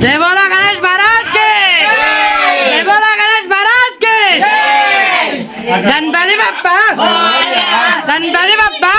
जय बोला गणेश महाराज के, जय बोला गणेश महाराज के, गणपति बप्पा, गणपति बप्पा।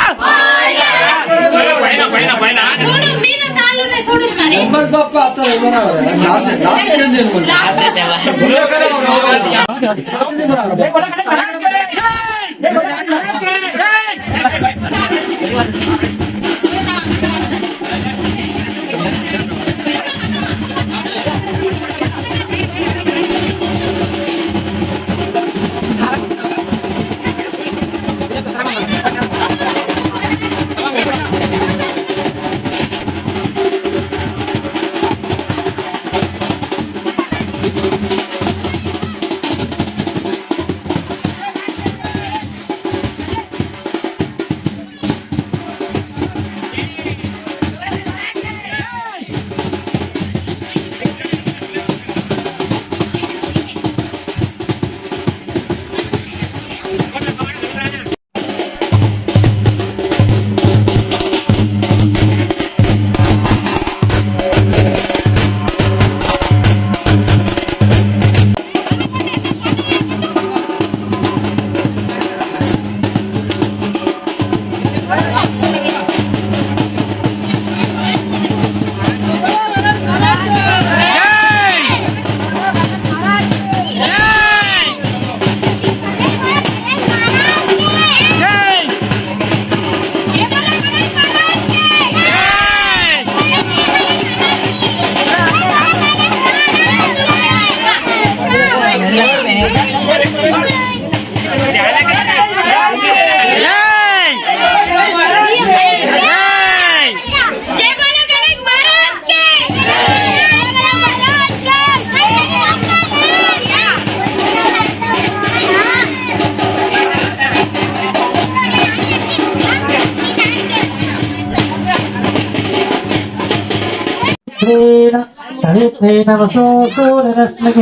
सवित्रेण वसो सूर्यरश्मिः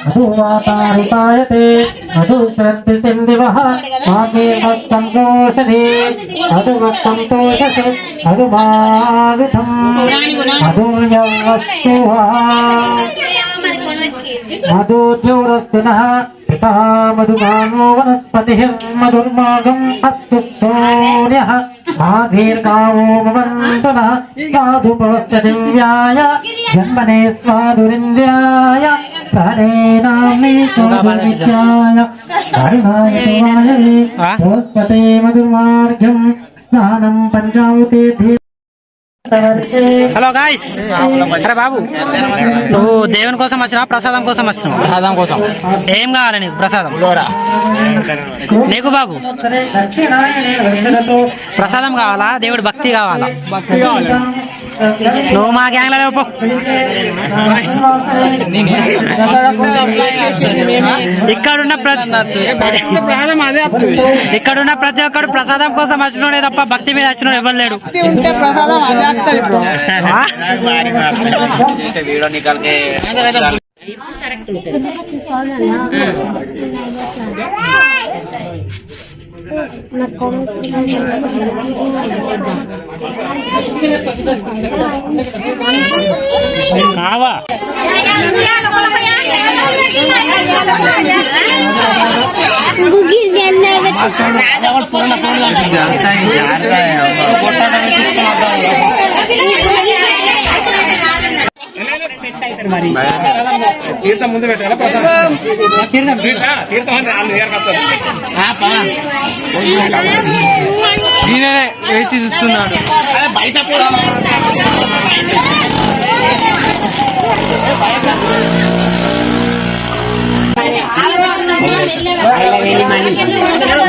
मधुवातारुपायते मधुश्रन्ति सिन्दिवः मागे मत्सन्तोषधे मधुमत्सन्तोषसे मधुमाविधम् मधुर्यवस्तुः मधुद्योरस्तु नः पिता मधुगानो वनस्पतिः मधुर्मागम् अस्तु सोन्यः माधीर्गावो भवन्तु नः साधुपवश्च दिव्याय जन्मने स्वादुरिन्द्राय सहनेनाम्नि स्वादुरित्याय हरिणाय देवाय बृहस्पते मधुर्मार्घ्यं स्नानं पंचावतीर्थे। హలో గాయ్స్, అరే బాబు, నువ్వు దేవుని కోసం వచ్చినావా ప్రసాదం కోసం వచ్చినావు? ప్రసాదం కోసం. ఏం కావాలి నీకు? ప్రసాదం నీకు బాబు ప్రసాదం కావాలా? దేవుడి భక్తి కావాలా? భక్తి కావాలి. నువ్వు మా గ్యాంగ్ లో లేవు. ఇక్కడున్న ప్రతి ఒక్కడు ప్రసాదం కోసం వచ్చినోడే తప్ప భక్తి మీద వచ్చినోడు ఎవరు లేడు. ప్రసాదం వీడియో నికాల్కే కావా మరి తీర్థం ముందు పెట్టాలి. నేనే వేచి చూస్తున్నాడు. బయట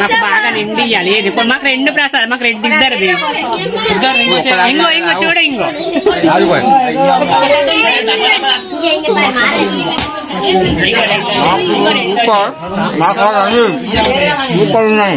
నాకు బాగా రెండు ఇవ్వాలి ఏది ఇప్పుడు మాకు రెండు ప్రసాదం మాకు రెండు ఇద్దరిది ఇంకో ఇంకో చూడ ఇంకో సూపర్ ఉన్నాయి